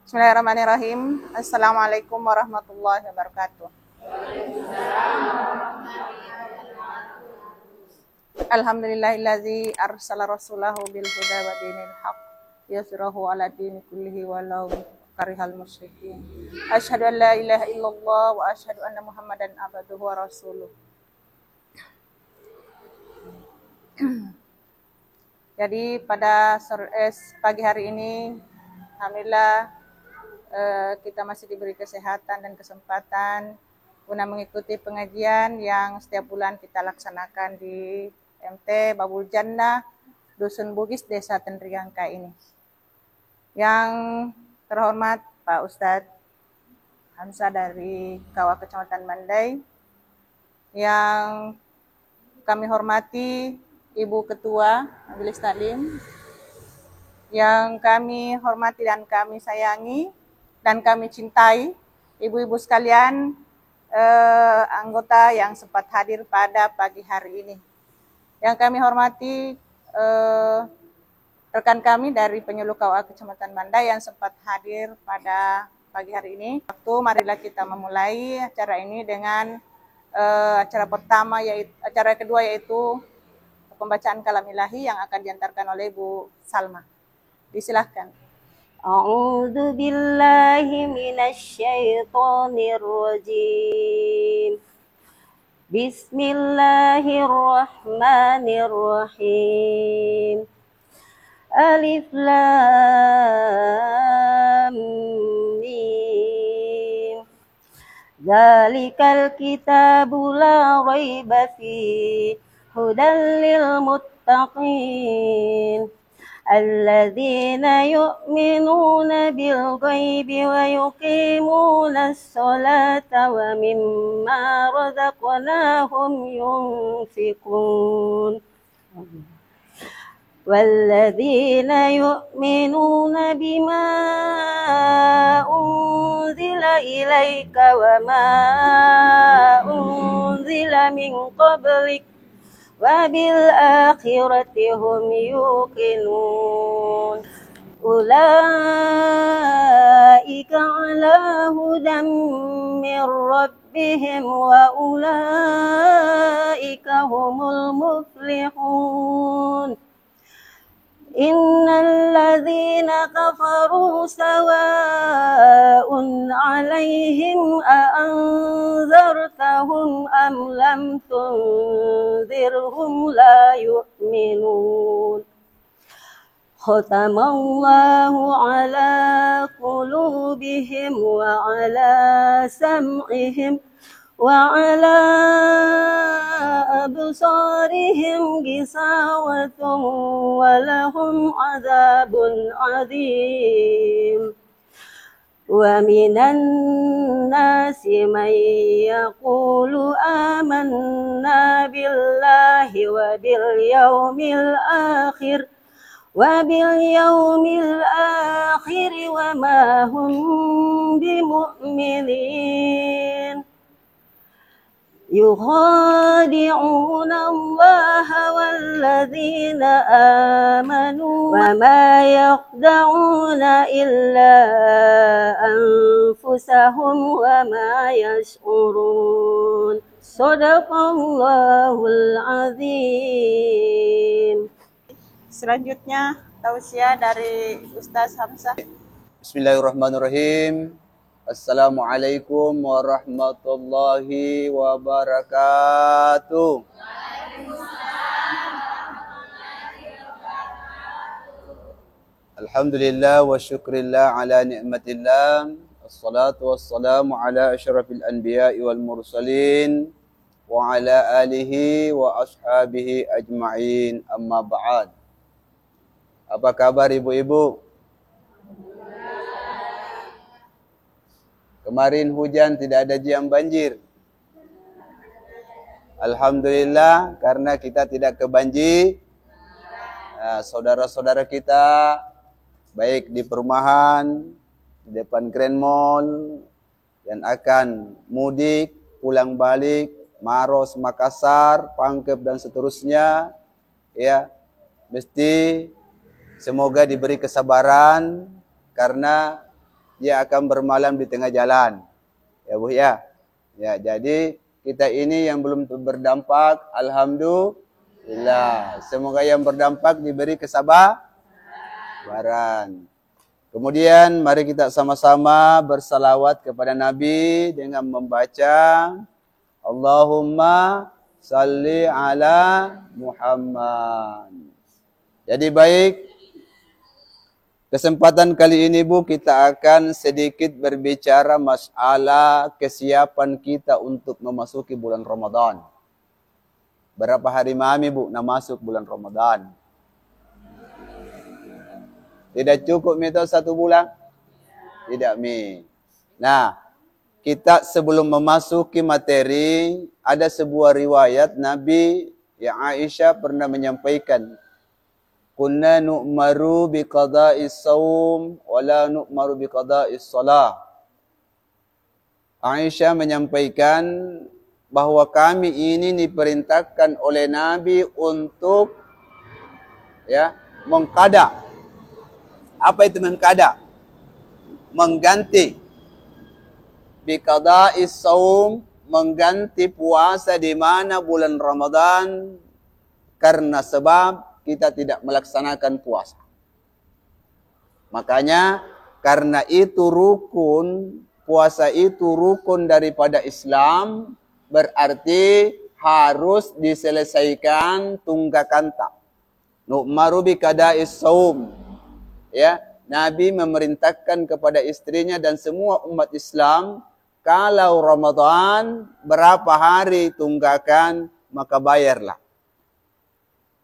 Bismillahirrahmanirrahim. Assalamualaikum warahmatullahi wabarakatuh. Alhamdulillahillazi arsala rasulahu bil huda wa dinil haq yusrahu ala dini kullihi walau karihal musyrikin. Asyhadu an la ilaha illallah wa asyhadu anna Muhammadan abduhu wa rasuluh. Jadi pada pagi hari ini alhamdulillah kita masih diberi kesehatan dan kesempatan guna mengikuti pengajian yang setiap bulan kita laksanakan di MT Babul Jannah, Dusun Bugis, Desa Tendriangka ini. Yang terhormat Pak Ustadz Hamzah dari Kawah Kecamatan Mandai, yang kami hormati Ibu Ketua Majelis Taklim, yang kami hormati dan kami sayangi dan kami cintai, ibu-ibu sekalian, anggota yang sempat hadir pada pagi hari ini. Yang kami hormati rekan kami dari penyuluh Kawah Kecamatan Mandai yang sempat hadir pada pagi hari ini. Marilah kita memulai acara ini dengan acara pertama, yaitu acara kedua, yaitu pembacaan kalam ilahi yang akan diantarkan oleh Ibu Salma. Disilahkan. A'udzu billahi minasy syaithanir rajim. Bismillahirrahmanirrahim. Alif lam mim. Dzalikal kitabu la raiba fihi hudal lil muttaqin. الذين يؤمنون بالغيب ويقيمون الصلاة ومما رزقناهم ينفقون والذين يؤمنون بما أنزل إليك وما أنزل من قبلك وبالآخرة هم يوقنون أولئك على هدى من ربهم وأولئك هم المفلحون إن الذين كفروا سواء عليهم أأنذرتهم أم لم تنذرهم لا يؤمنون ختم الله على قلوبهم وعلى سمعهم وعلى أبصارهم غشاوة ولهم عذاب عظيم ومن الناس من يقول آمنا بالله وباليوم الآخر وما هم بمؤمنين يخادعون الله والذين آمنوا وما يخدعون إلا أنفسهم وما يشعرون صدق الله العظيم. Selanjutnya tausiah dari Ustaz Hamzah. Bismillahirrahmanirrahim. Assalamualaikum warahmatullahi wabarakatuh. Alhamdulillah wa syukrillah ala ni'matillah. Assalatu wassalamu ala asyrafil anbiya'i wal mursalin wa ala alihi wa ashabihi ajma'in, amma ba'd. Apa kabar ibu-ibu? Kemarin hujan, tidak ada jam banjir. Alhamdulillah, karena kita tidak kebanjir. Saudara-saudara kita, baik di perumahan, di depan Grand Mall, yang akan mudik, pulang balik, Maros, Makassar, Pangkep, dan seterusnya, ya, mesti semoga diberi kesabaran, karena dia akan bermalam di tengah jalan. Ya Bu ya. Ya, jadi kita ini yang belum berdampak, alhamdulillah. Semoga yang berdampak diberi kesabaran. Kemudian mari kita sama-sama bersalawat kepada Nabi dengan membaca Allahumma salli ala Muhammad. Jadi baik, kesempatan kali ini Bu, kita akan sedikit berbicara masalah kesiapan kita untuk memasuki bulan Ramadan. Berapa hari mami Bu nak masuk bulan Ramadan? Tidak cukup itu 1 bulan? Tidak mi. Nah, kita sebelum memasuki materi, ada sebuah riwayat Nabi yang Aisyah pernah menyampaikan, kunna nu'maru biqada'is saum wa la nu'maru biqada'is salah. Aisyah menyampaikan bahwa kami ini diperintahkan oleh Nabi untuk mengqada. Apa itu mengqada? Mengganti. Biqada'is saum, mengganti puasa di mana bulan Ramadan karena sebab kita tidak melaksanakan puasa. Makanya karena itu rukun, puasa itu rukun daripada Islam, berarti harus diselesaikan tunggakan tak. Nu'maru biqada'is saum. Ya, Nabi memerintahkan kepada istrinya dan semua umat Islam, kalau Ramadan berapa hari tunggakan, maka bayarlah.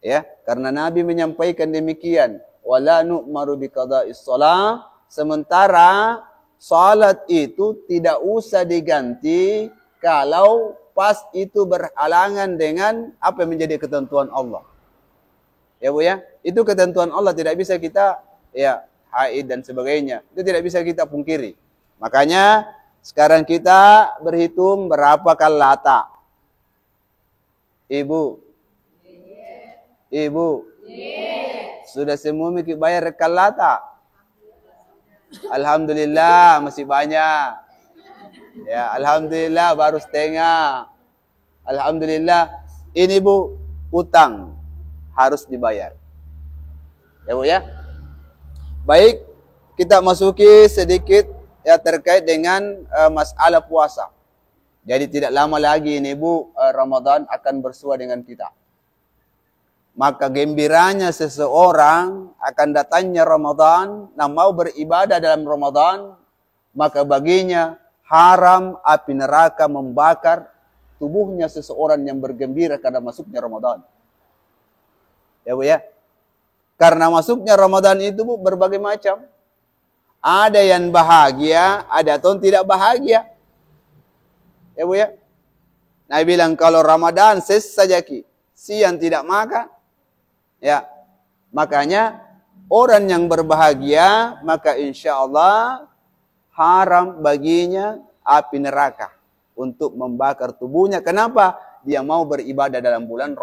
Ya, karena Nabi menyampaikan demikian, wala nu'maru biqada'is shalah, sementara salat itu tidak usah diganti kalau pas itu berhalangan dengan apa yang menjadi ketentuan Allah. Ya Bu ya, itu ketentuan Allah, tidak bisa kita haid dan sebagainya. Itu tidak bisa kita pungkiri. Makanya sekarang kita berhitung berapa kalata. Ibu, sudah semua mikir bayar kalata? Alhamdulillah masih banyak. Ya, alhamdulillah baru setengah. Alhamdulillah. Ini Bu, utang harus dibayar. Ya Bu ya. Baik, kita masuki sedikit terkait dengan masalah puasa. Jadi tidak lama lagi ini Bu, Ramadan akan bersua dengan kita. Maka gembiranya seseorang akan datangnya Ramadan, nah mau beribadah dalam Ramadan, maka baginya haram api neraka membakar tubuhnya seseorang yang bergembira karena masuknya Ramadan. Ya Bu ya. Karena masuknya Ramadan itu Bu berbagai macam. Ada yang bahagia, ada yang tidak bahagia. Ya Bu ya. Nabi bilang kalau Ramadan sesajaki, siang tidak makan. Ya, makanya orang yang berbahagia, maka insya Allah haram baginya api neraka untuk membakar tubuhnya. Kenapa? Dia mau beribadah dalam bulan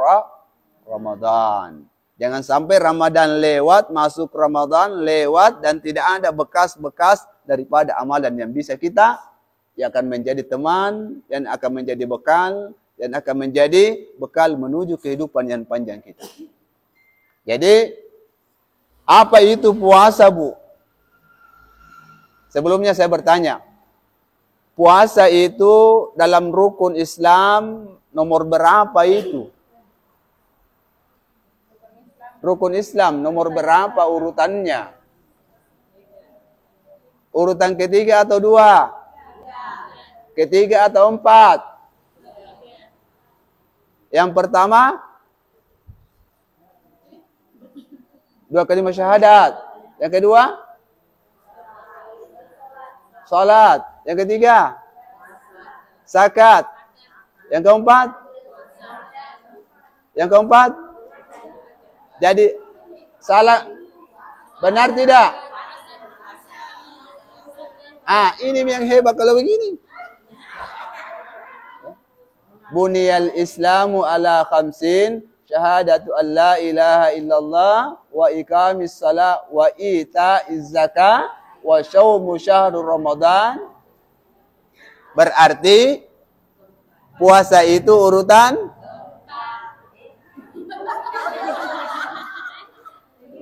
Ramadan. Jangan sampai Ramadan lewat, masuk Ramadan lewat, dan tidak ada bekas-bekas daripada amalan yang bisa kita, yang akan menjadi teman, yang akan menjadi bekal, dan akan menjadi bekal menuju kehidupan yang panjang kita. Jadi, apa itu puasa Bu? Sebelumnya saya bertanya, puasa itu dalam rukun Islam nomor berapa itu? Rukun Islam nomor berapa urutannya? Urutan ketiga atau 2? Ketiga atau 4? Yang pertama 2 kalimat syahadat. Yang kedua salat. Yang ketiga zakat. Yang keempat jadi salah, benar tidak? Ini yang hebat kalau begini. Buniyal Islamu ala khamsin, syahadatu an la ilaha illallah wa iqamis salat wa ita'iz zakah wa syaumu syahrul Ramadan. Berarti puasa itu urutan.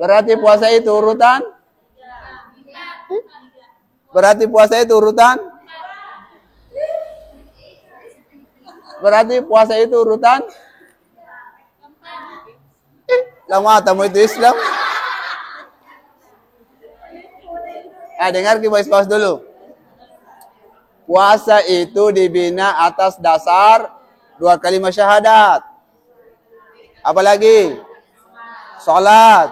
Berarti puasa itu urutan. Berarti puasa itu urutan. Berarti puasa itu urutan. Lama tamu itu Islam. Dengar kita bahas dulu. Puasa itu dibina atas dasar 2 kalimat syahadat. Apalagi? Salat.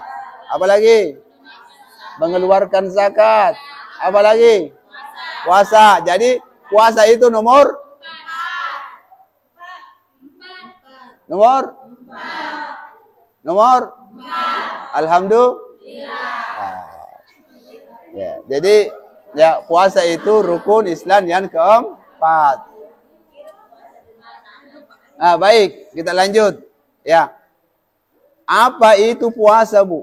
Apalagi? Mengeluarkan zakat. Apalagi? Puasa. Jadi puasa itu nomor? Alhamdulillah. Ya, jadi ya puasa itu rukun Islam yang keempat. Baik, kita lanjut. Ya. Apa itu puasa, Bu?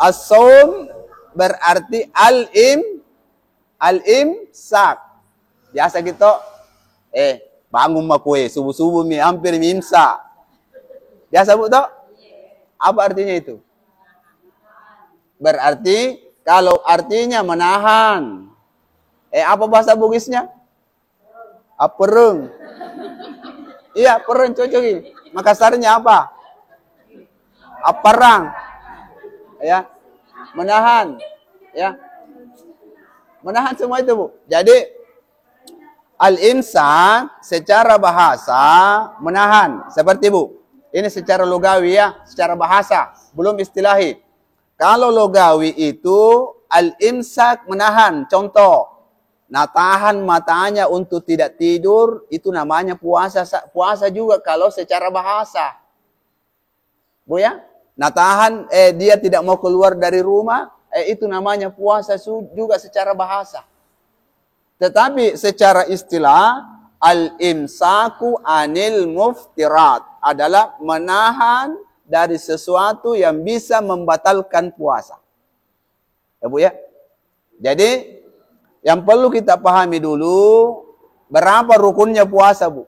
As-saum berarti al-imsak. Biasa gitu. Bangun mah kue, subuh-subuh hampir imsak. Biasa, Bu, toh? Apa artinya itu? Berarti kalau artinya menahan. Apa bahasa Bugisnya? Pereng. Iya, pereng cocok ini. Makassarnya apa? Perang. Ya. Menahan. Ya. Menahan semua itu, Bu. Jadi al-imsak secara bahasa menahan. Seperti, Bu. Ini secara logawi ya, secara bahasa, belum istilahi. Kalau logawi itu al-imsak menahan. Contoh, tahan matanya untuk tidak tidur, itu namanya puasa. Puasa juga kalau secara bahasa. Bu ya, tahan dia tidak mau keluar dari rumah, itu namanya puasa juga secara bahasa. Tetapi secara istilah, al-imsaku anil muftirat adalah menahan dari sesuatu yang bisa membatalkan puasa. Ya, Bu ya. Jadi yang perlu kita pahami dulu, berapa rukunnya puasa, Bu?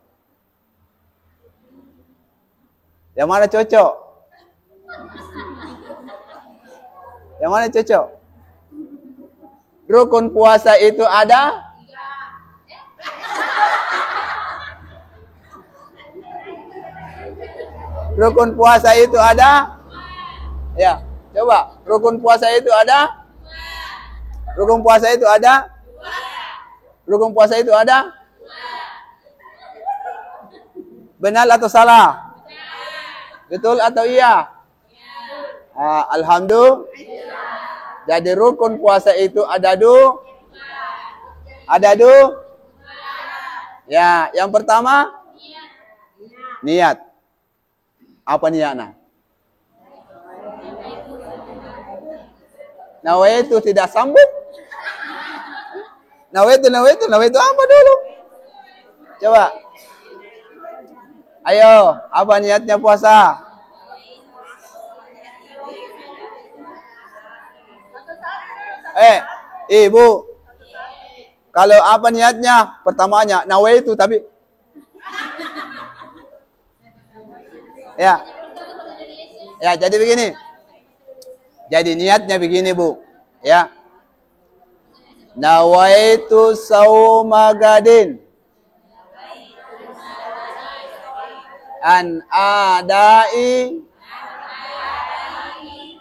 Yang mana cocok? Yang mana cocok? Rukun puasa itu ada? Rukun puasa itu ada? Ya, coba. Rukun puasa itu ada? Rukun puasa itu ada? Rukun puasa itu ada? Benar atau salah? Betul atau iya? Alhamdulillah. Jadi rukun puasa itu ada Ya, yang pertama niat. Apa niatnya? Nawaitu tidak sambung. Nawaitu apa dulu? Coba. Ayo, apa niatnya puasa? Ibu. Kalau apa niatnya? Pertamanya, nawaitu tapi Ya, jadi begini. Jadi niatnya begini, Bu. Ya. Nawaitu sauma gadin an adai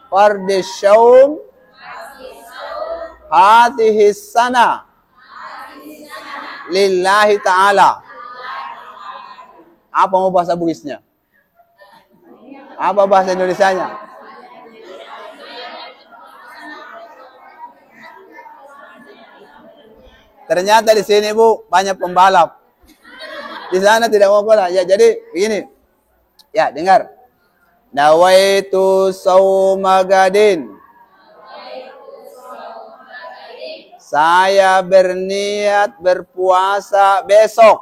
fardis syaum hadhihi sana lillahi ta'ala. Apa mau bahasa Bugisnya? Apa bahasa Indonesianya? Ternyata di sini, Bu, banyak pembalap. Di sana tidak mau bola. Ya, jadi begini. Ya, dengar. Nawaitu sauma gadin. Saya berniat berpuasa besok.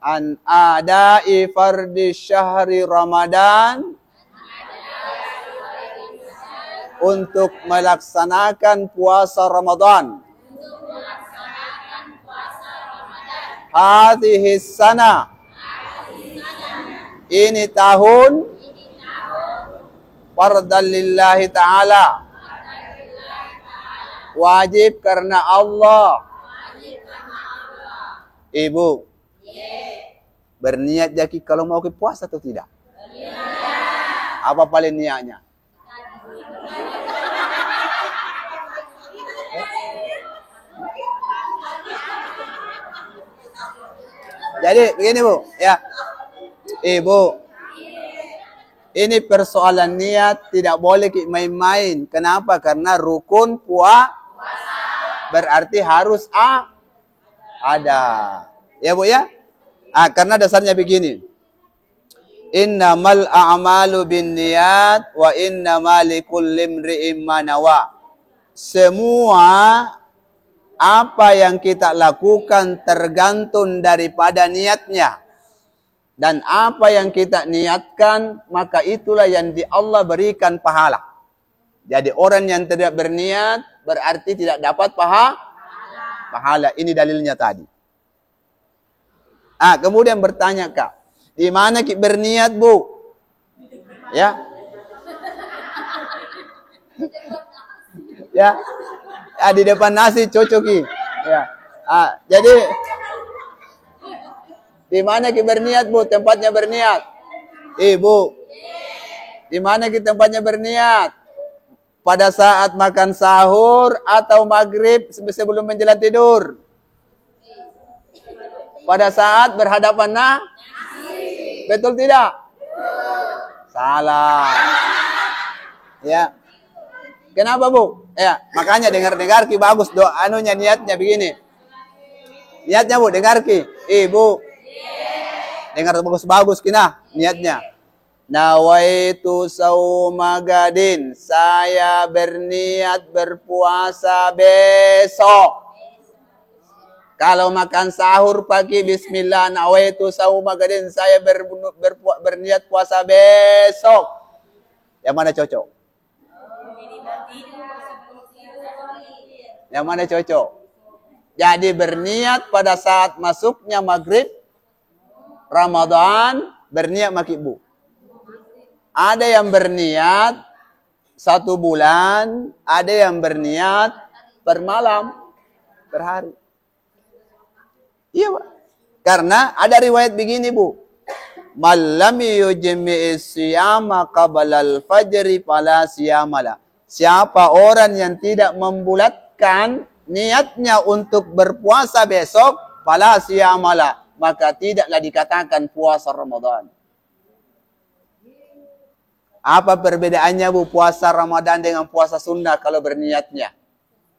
an adai fardi syahri Ramadan, untuk melaksanakan puasa Ramadan. Hadhihi sana, ini tahun fardan lillahi ta'ala, wajib karena Allah. Ibu, berniat jadi kalau mau ke puasa atau tidak? Apa paling niatnya? Jadi begini Bu, ya. Ibu, ini persoalan niat tidak boleh main-main. Kenapa? Karena rukun puasa berarti harus ada. Ya Bu ya? Karena dasarnya begini. Innamal a'malu binniyat wa innamal likulli imri'in ma nawa. Semua apa yang kita lakukan tergantung daripada niatnya. Dan apa yang kita niatkan, maka itulah yang di Allah berikan pahala. Jadi orang yang tidak berniat, berarti tidak dapat pahala. Ini dalilnya tadi. Kemudian bertanya Kak, di mana kita berniat Bu? Ya. Ya. Di depan nasi cocoki. Ya. Jadi di mana kita berniat Bu? Tempatnya berniat. Ibu. Di mana kita tempatnya berniat? Pada saat makan sahur atau maghrib sebelum menjelang tidur? Pada saat berhadapan nasi. Betul tidak? Salah. Ya. Kenapa Bu? Ya, makanya dengar ki bagus doa niatnya begini. Niatnya Bu, dengar ki. Ibu. Dengar bagus-bagus kina niatnya. Nawaitu sauma gadin. Saya berniat berpuasa besok. Kalau makan sahur pagi bismillah nawaitu sauma gadin. Saya berniat puasa besok. Yang mana cocok? Yang mana cocok? Jadi berniat pada saat masuknya maghrib Ramadan, berniat maki Bu. Ada yang berniat 1 bulan, ada yang berniat per malam, per hari. Iya Pak. Karena ada riwayat begini Bu. Malam yujmi'is siyama qablal fajri fala siyamala. Siapa orang yang tidak membulatkan niatnya untuk berpuasa besok, fala siyamala, maka tidaklah dikatakan puasa Ramadan. Apa perbedaannya Bu puasa Ramadan dengan puasa sunnah kalau berniatnya?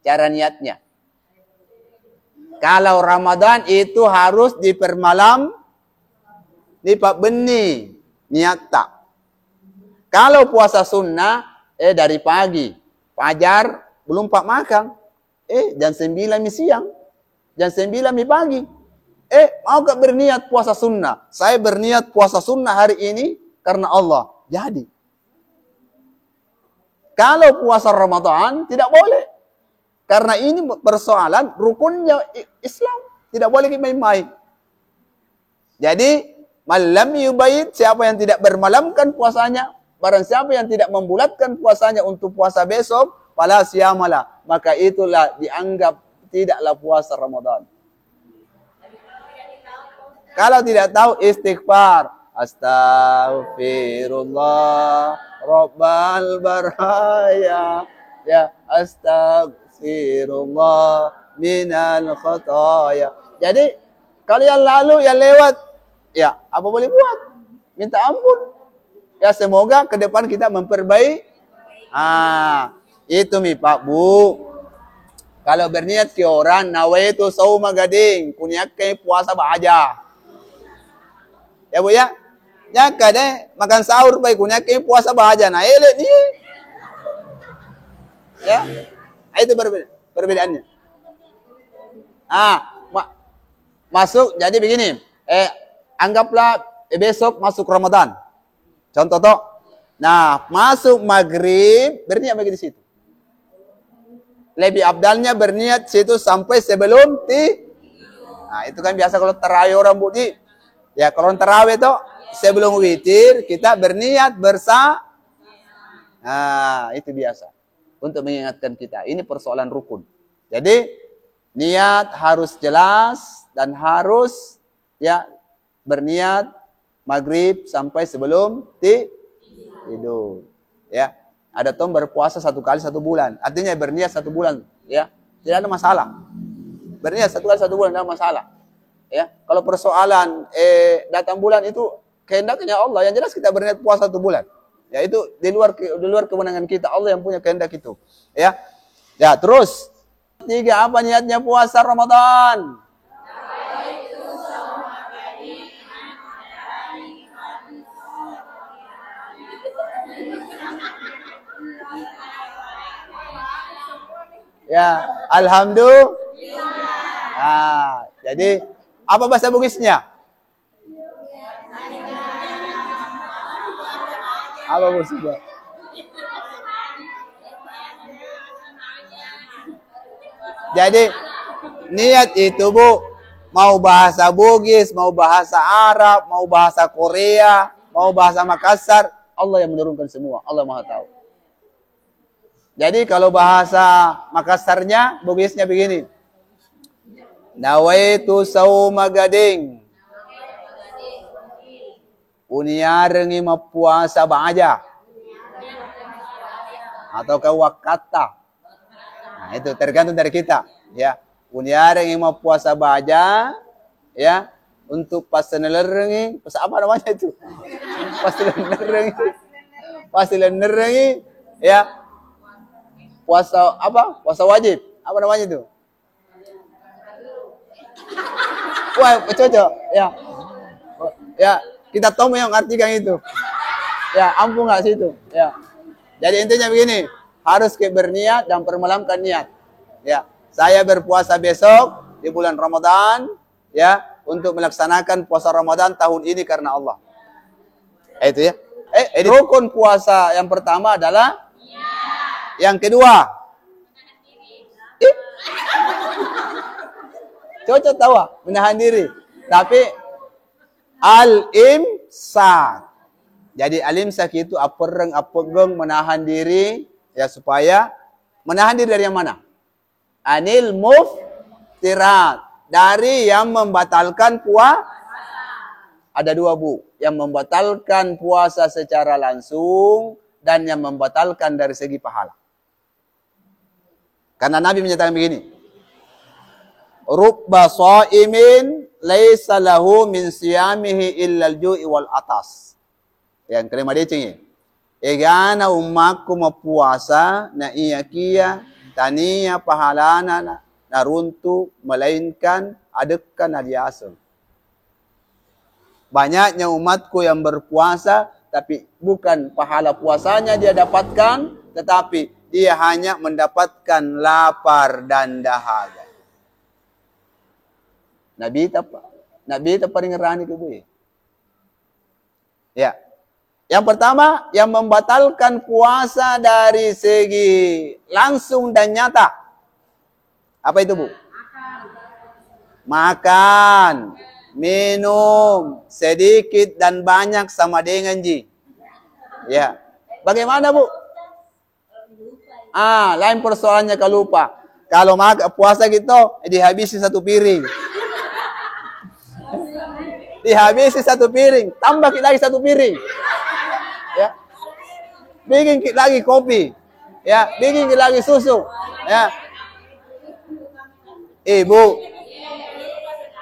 Cara niatnya. Kalau Ramadan itu harus dipermalam, dipak beni, niat tak. Kalau puasa sunnah, dari pagi, fajar, belum pak makan. Jam 9 mi siang, jam 9 mi pagi. Mau gak berniat puasa sunnah? Saya berniat puasa sunnah hari ini karena Allah. Jadi. Kalau puasa Ramadan, tidak boleh. Karena ini persoalan rukunnya Islam. Tidak boleh main-main. Jadi, malam yubayit, siapa yang tidak bermalamkan puasanya, barang siapa yang tidak membulatkan puasanya untuk puasa besok, fala siyamala, maka itulah dianggap tidaklah puasa Ramadan. Kalau tidak tahu istighfar, astaghfirullah rabbal baraya, ya astaghfirullah minal khataya. Jadi kalau yang lalu yang lewat, ya apa boleh buat? Minta ampun. Ya semoga ke depan kita memperbaiki. Itu mi Pak Bu. Kalau berniat ke orang nawaitu sauma gading, kunyak ke puasa bahaja. Ya Bu ya. Ya kade makan sahur baik kunyak ke puasa bahaja. Nah, elek ni. Ya. Itu perbedaannya. Masuk jadi begini. Anggaplah besok masuk Ramadan. Contoh toh. Nah, masuk maghrib, berniat bagi di situ. Lebih abdalnya berniat situ sampai sebelum Nah, itu kan biasa kalau terawih orang budi. Ya, kalau terawih itu sebelum witir kita berniat Nah, itu biasa. Untuk mengingatkan kita. Ini persoalan rukun. Jadi, niat harus jelas dan harus ya berniat maghrib sampai sebelum tidur. Ya. Ada tom berpuasa 1 kali 1 bulan. Artinya berniat 1 bulan. Ya. Tidak ada masalah. Berniat 1 kali 1 bulan tidak ada masalah. Ya. Kalau persoalan datang bulan itu kehendaknya Allah. Yang jelas kita berniat puasa 1 bulan. Ya, itu di luar kewenangan kita. Allah yang punya kehendak itu. Ya. Ya, terus 3, apa niatnya puasa Ramadan? Ya, alhamdulillah. Nah, jadi apa bahasa Bugisnya? Apa Bugisnya? Jadi niat itu Bu, mau bahasa Bugis, mau bahasa Arab, mau bahasa Korea, mau bahasa Makassar, Allah yang menurunkan semua. Allah Maha tahu. Jadi kalau bahasa Makassarnya, Bugisnya begini. Nawaitu sauma gading. Uniarengi mapuasa ba'aja. Atau wakata. Nah, itu tergantung dari kita, ya. Uniarengi mapuasa ba'aja, ya. Untuk pasenelengi, pas apa namanya itu? Pasenelengi, ya. Puasa apa? Puasa wajib. Apa namanya itu? Wah, cocok. Ya. Ya, kita tahu yang artikan itu. Ya, ampun nggak situ. Ya. Jadi intinya begini, harus berniat dan permalamkan niat. Ya, saya berpuasa besok di bulan Ramadan, ya, untuk melaksanakan puasa Ramadan tahun ini karena Allah. Itu ya. Rukun puasa yang pertama adalah yang kedua, cocok tawa, menahan diri. Tapi al-imsak. Jadi al-imsak itu apegeng menahan diri, ya, supaya menahan diri dari yang mana? Anil muftirat, dari yang membatalkan puasa. Ada 2 Bu, yang membatalkan puasa secara langsung dan yang membatalkan dari segi pahala. Karena Nabi menyatakan begini, rubba sha'imin laisa lahu min siyamihi illa al-ju'i wal atas. Yang kelima dia cengih. Egana umakku mapuasa na iya kia tania pahalana naruntu melainkan adekan adiasun. Banyaknya umatku yang berpuasa tapi bukan pahala puasanya dia dapatkan, tetapi dia hanya mendapatkan lapar dan dahaga. Nabi itu paling ngerani ke Bu. Ya. Yang pertama, yang membatalkan puasa dari segi langsung dan nyata. Apa itu Bu? Makan, minum, sedikit dan banyak sama dengan ji. Ya. Bagaimana Bu? Lain persoalannya kalau lupa. Kalau puasa gitu, dihabisi 1 piring. Dihabisi 1 piring, tambah lagi 1 piring. Ya. Bikin lagi kopi. Ya, bikin lagi susu. Ya. Ibu,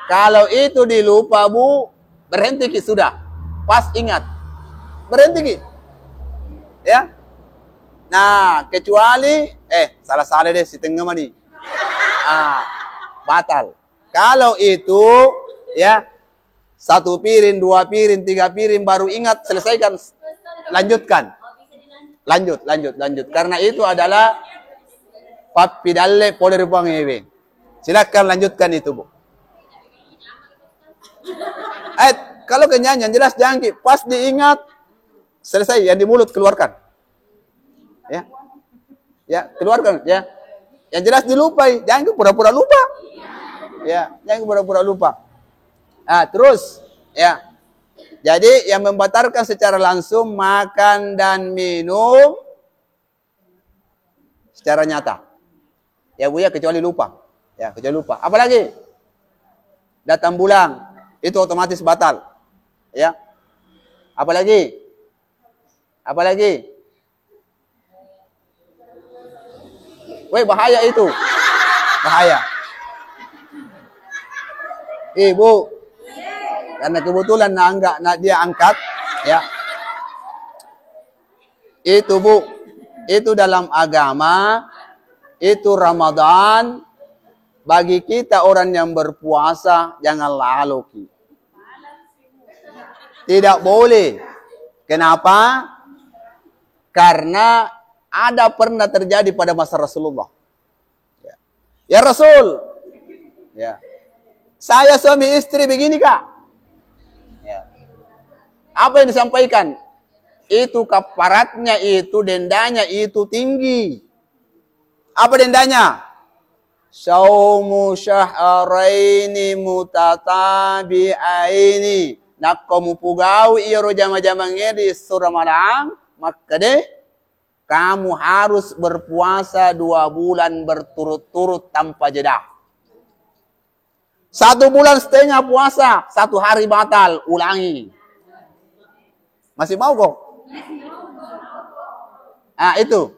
kalau itu dilupa Bu, berhenti ki sudah. Pas ingat. Berhenti ki. Ya. Nah, kecuali salah-salah deh si tengah mani. Batal. Kalau itu ya 1 piring, 2 piring, 3 piring baru ingat, selesaikan, lanjutkan. Lanjut. Karena itu adalah papidalle poler buang Silakan lanjutkan itu Bu. Kalau kenyang yang jelas jangan Ki. Pas diingat, selesai yang di mulut keluarkan. Ya. Ya, keluarkan ya. Yang jelas dilupai, jangan pura-pura lupa. Ya, jangan pura-pura lupa. Ah, terus ya. Jadi yang membatalkan secara langsung makan dan minum secara nyata. Ya Bu ya, kecuali lupa. Ya, kecuali lupa. Apalagi datang bulan itu otomatis batal. Ya. Apalagi? Apalagi? Weh, bahaya itu. Bahaya. Ibu, karena kebetulan dia angkat, ya. Itu Bu, itu dalam agama, itu Ramadan, bagi kita orang yang berpuasa, jangan lalu Ki. Tidak boleh. Kenapa? Karena ada pernah terjadi pada masa Rasulullah. Ya Rasul, ya. Saya suami istri begini Kak. Ya. Apa yang disampaikan? Itu kafaratnya, itu dendanya, itu tinggi. Apa dendanya? Saumu syahraini mutatabi'aini. Nak kamu pugau iro jama-jamangnya di surah malam, maka deh kamu harus berpuasa 2 bulan berturut-turut tanpa jeda. 1 bulan setengah puasa, 1 hari batal, ulangi. Masih mau kok? Ah, itu.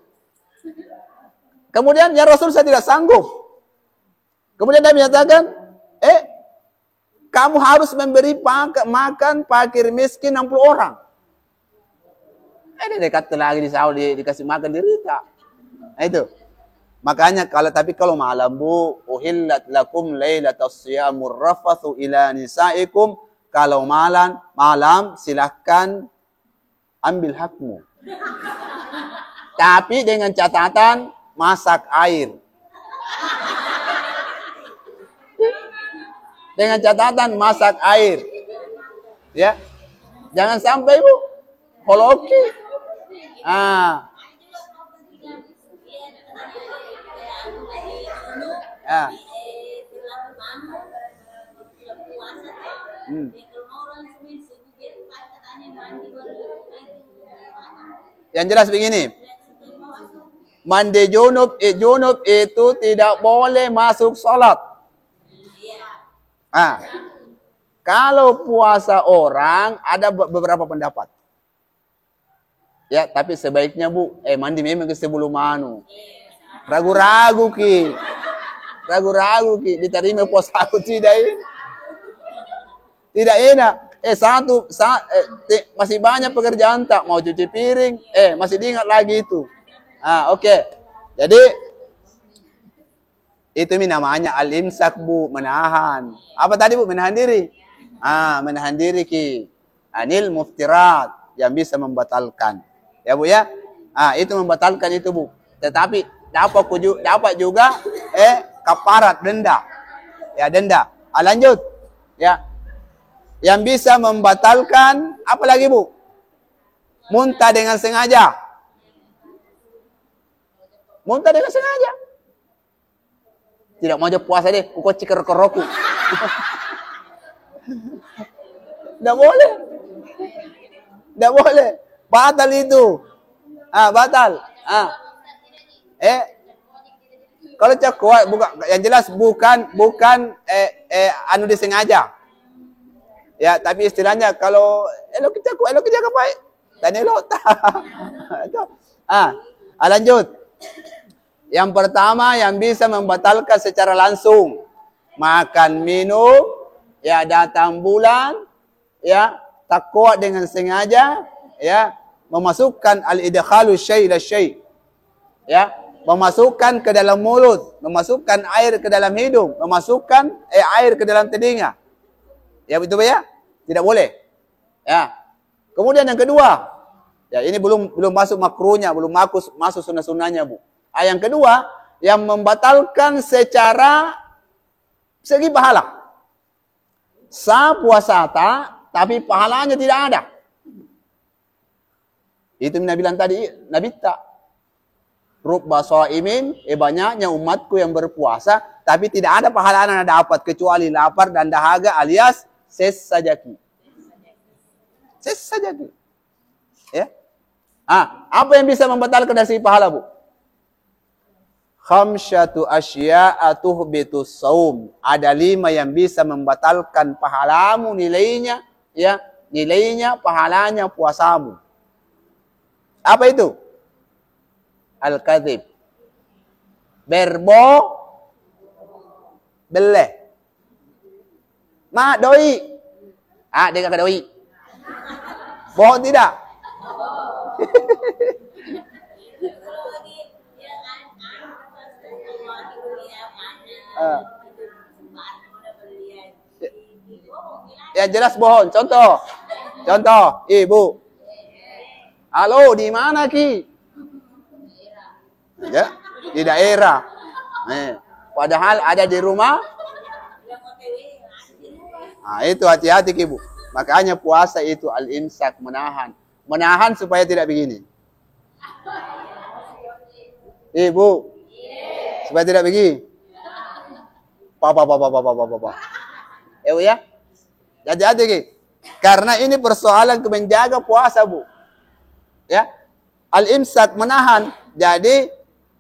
Kemudian ya Rasul saya tidak sanggup. Kemudian dia menyatakan, kamu harus memberi makan fakir miskin 60 orang. Dia dekat lagi di Saudi dikasih makan dirita. Nah, itu. Makanya kalau malam Bu, uhillat lakum lailatas siyamur rafathu ila nisaikum. Kalau malam silahkan ambil hakmu. Tapi dengan catatan masak air. Dengan catatan masak air. Ya. Jangan sampai Bu holoki. Ah. Ya. Yang jelas begini. Mandi junub itu tidak boleh masuk salat. Ah. Kalau puasa orang ada beberapa pendapat. Ya, tapi sebaiknya Bu, mandi memang sebelum ragu-ragu Ki. Diterima puasa aku tidak ini. Tidak enak. Masih banyak pekerjaan tak mau cuci piring, masih diingat lagi itu. Oke. Jadi itu namanya al-imsak Bu, menahan. Apa tadi Bu? Menahan diri. Menahan diri Ki. Anil muftirat yang bisa membatalkan. Ya Bu ya. Itu membatalkan itu Bu. Tetapi dapat juga kafarat, denda. Ya, denda. Lanjut. Ya. Yang bisa membatalkan apa lagi Bu? Muntah dengan sengaja. Muntah dengan sengaja. Tidak mau puasa deh, kok cikar keroku. Tidak boleh. Tidak boleh. Batal itu. Batal. Kalau cekuat yang jelas bukan anu disengaja. Ya, tapi istilahnya kalau elok kita baik. Dan elok. Lanjut. Yang pertama yang bisa membatalkan secara langsung. Makan, minum, ya datang bulan, ya takwa dengan sengaja, ya memasukkan al-idkhalu syai' ila syai'. Ya, memasukkan ke dalam mulut, memasukkan air ke dalam hidung, memasukkan air ke dalam telinga. Ya betul ya? Tidak boleh. Ya. Kemudian yang kedua, ya ini belum masuk makruhnya, belum masuk sunnah-sunnahnya Bu. Yang kedua, yang membatalkan secara segi pahala. Sa puasa ta tapi pahalanya tidak ada. Itu Nabi bilang tadi, Nabi tak. Rubba shaimin, banyaknya umatku yang berpuasa, tapi tidak ada pahala yang dapat kecuali lapar dan dahaga alias sesajaki. Sesajaki. Ya. Apa yang bisa membatalkan dari segi pahala, Bu? Khamsyatu asya'a tuhbitus saum. Ada 5 yang bisa membatalkan pahalamu, nilainya, ya, nilainya, pahalanya puasamu. Apa itu? Al-kadhib. Berbo beleh. Ma doi. Dia kata doi. Bohong tidak? Ya jelas bohong. Contoh, Ibu. Halo, di mana Ki? Ya, di daerah. Padahal ada di rumah. Itu hati-hati Ibu. Makanya puasa itu al-imsak, menahan. Menahan supaya tidak begini. Ibu. Supaya tidak begini. Papa. Ya. Hati-hati Ki. Karena ini persoalan menjaga puasa, Bu. Ya. Al-imsak, menahan. Jadi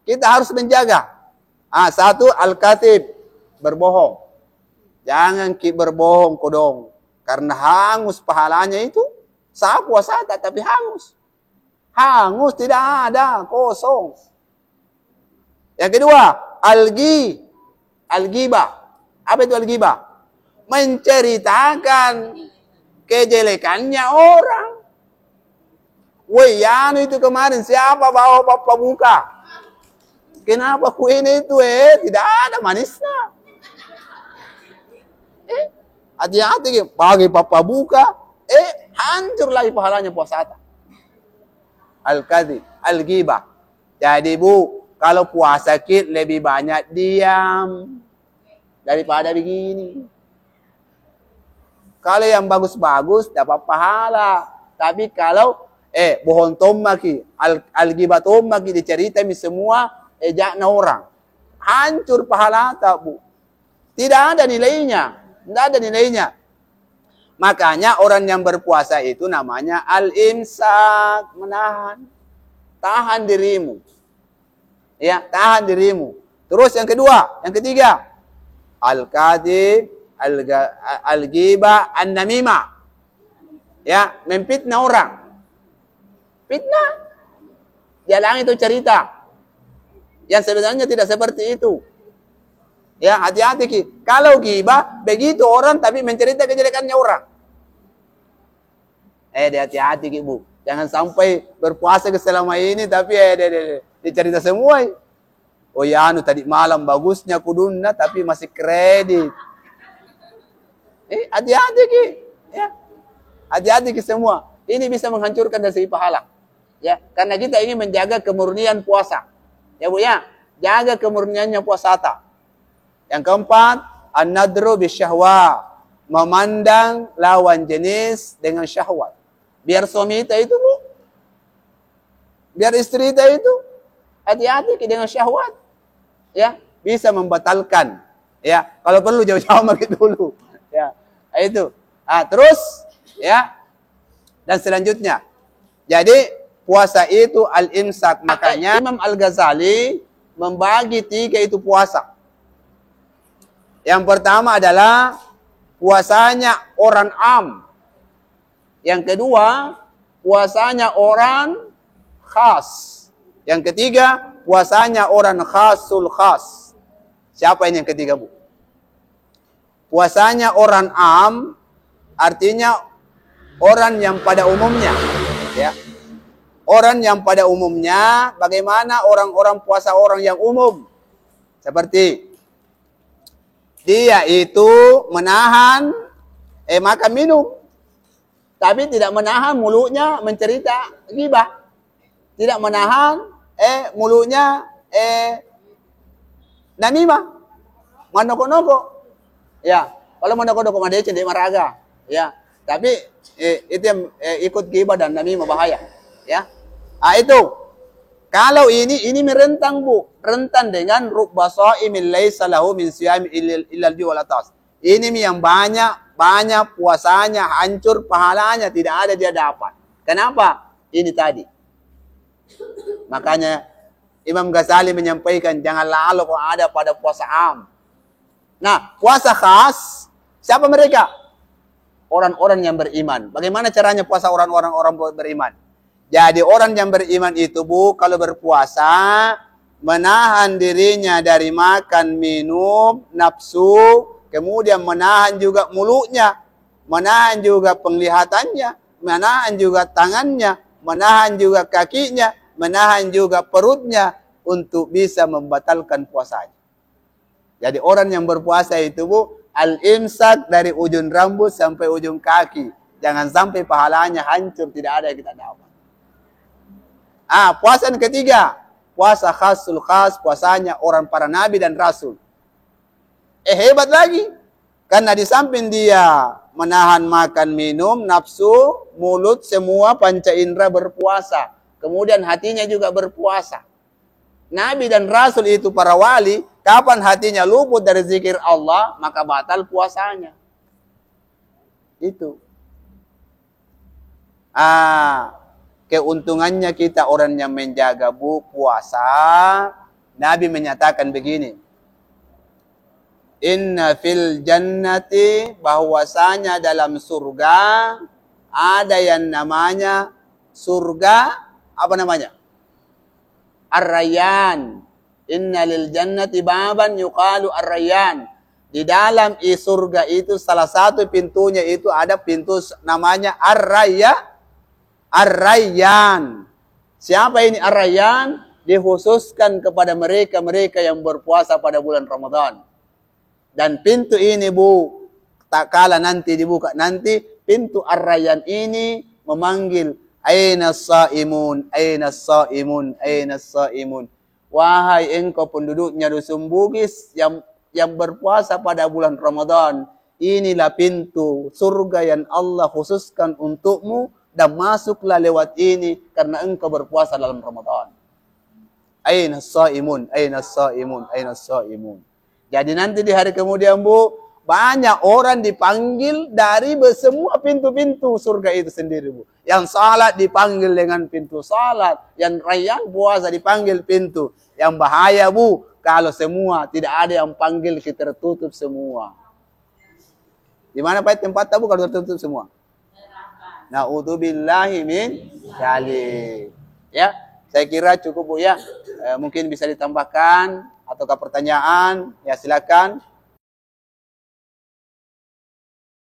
kita harus menjaga. Satu, al-katib, berbohong. Jangan berbohong kodong. Karena hangus pahalanya itu. Sah puasa tapi hangus. Hangus, tidak ada, kosong. Yang kedua, al-ghibah. Apa itu al-ghibah? Menceritakan kejelekannya orang. Woi, Yanu itu kemarin siapa bawa papa buka? Kenapa kue ini itu tidak ada manisnya? Hati-hati bagi papa buka, hancur lagi pahalanya puasa. Al-kadhib, al-ghibah. Jadi Bu, kalau puasa kita lebih banyak diam daripada begini. Kalau yang bagus-bagus dapat pahala, tapi kalau bohong tomaki, al-ghibah tomaki diceritain semua jakna orang. Hancur pahala tak, Bu. Tidak ada nilainya. Tidak ada nilainya. Makanya orang yang berpuasa itu namanya al-imsak, menahan. Tahan dirimu. Ya, tahan dirimu. Terus yang kedua, yang ketiga, al-kadhib, al-ghibah, an-namimah. Ya, memfitnah orang. Fitnah. Jalan itu cerita. Yang sebenarnya tidak seperti itu. Ya, hati-hati Ki. Kalau ghibah, begitu orang tapi mencerita kejelekannya orang. Hati-hati Ki, Bu. Jangan sampai berpuasa selama ini tapi dicerita semua. Oh ya, tadi malam bagusnya kuduna tapi masih kredit. Hati-hati Ki. Ya. Hati-hati Ki semua. Ini bisa menghancurkan dari segi pahala. Ya, karena kita ingin menjaga kemurnian puasa. Ya Bu ya, jaga kemurniannya puasa. Yang keempat, an-nadru bisyahwa, memandang lawan jenis dengan syahwat. Biar suami kita itu, Bu. Biar istri kita itu, hati-hati dengan syahwat. Ya, bisa membatalkan. Ya, kalau perlu jauh-jauh makin dulu. Ya, itu. Terus, ya. Dan selanjutnya. Jadi puasa itu al-imsak. Makanya Imam Al-Ghazali membagi 3 itu puasa. Yang pertama adalah puasanya orang am. Yang kedua, puasanya orang khas. Yang ketiga, puasanya orang khasul khas. Siapa ini yang ketiga, Bu? Puasanya orang am artinya orang yang pada umumnya, ya. Orang yang pada umumnya, bagaimana orang-orang puasa orang yang umum? Seperti dia itu menahan makan minum, tapi tidak menahan mulutnya mencerita ghibah. Tidak menahan mulutnya namimah, manoko-noko. Ya, kalau manoko-noko mah dia cendek maraga. Ya, Tapi itu yang ikut ghibah dan namimah bahaya. Ya. Itu. Kalau ini merentang Bu, rentan dengan rubba shaimin laisa lahu min siyami illal ju wal atas. Ini yang banyak puasanya, hancur pahalanya, tidak ada dia dapat. Kenapa? Ini tadi. Makanya Imam Ghazali menyampaikan jangan lalu kalau ada pada puasa am. Nah, puasa khas siapa mereka? Orang-orang yang beriman. Bagaimana caranya puasa orang-orang beriman? Jadi orang yang beriman itu Bu, kalau berpuasa menahan dirinya dari makan, minum, nafsu, kemudian menahan juga mulutnya, menahan juga penglihatannya, menahan juga tangannya, menahan juga kakinya, menahan juga perutnya untuk bisa membatalkan puasanya. Jadi orang yang berpuasa itu Bu, al-imsak dari ujung rambut sampai ujung kaki. Jangan sampai pahalanya hancur, tidak ada yang kita dapat. Puasa yang ketiga, puasa khasul khas, puasanya orang para nabi dan rasul. Hebat lagi. Karena di samping dia menahan makan, minum, nafsu, mulut, semua panca indera berpuasa. Kemudian hatinya juga berpuasa. Nabi dan Rasul itu para wali, kapan hatinya luput dari zikir Allah, maka batal puasanya. Itu. Keuntungannya kita orang yang menjaga Bu puasa, Nabi menyatakan begini. Inna fil jannati, bahwasanya dalam surga ada yang namanya surga, apa namanya? Ar-Rayyan. Inna lil jannati baban yuqalu Ar-Rayyan. Di dalam surga itu salah satu pintunya itu ada pintu namanya Ar-Rayyan. Siapa ini Ar-Rayyan? Dikhususkan kepada mereka yang berpuasa pada bulan Ramadan. Dan pintu ini Bu, tak kala nanti dibuka nanti, pintu Ar-Rayyan ini memanggil, Aina as-saimun, aina as-saimun, aina as-saimun. Wahai engkau penduduknya dusun Bugis yang berpuasa pada bulan Ramadan, inilah pintu surga yang Allah khususkan untukmu, dan masuklah lewat ini karena engkau berpuasa dalam Ramadan. Aina as-saimun, aina as-saimun, aina as-saimun. Jadi nanti di hari kemudian Bu, banyak orang dipanggil dari semua pintu-pintu surga itu sendiri Bu. Yang salat dipanggil dengan pintu salat, yang Rayyan puasa dipanggil pintu. Yang bahaya Bu, kalau semua tidak ada yang panggil, kita tertutup semua. Di mana Pak tempat Bu kalau tertutup semua? Na'udzubillahi min dzalik. Ya, saya kira cukup Bu ya. Mungkin bisa ditambahkan ataukah pertanyaan? Ya silakan.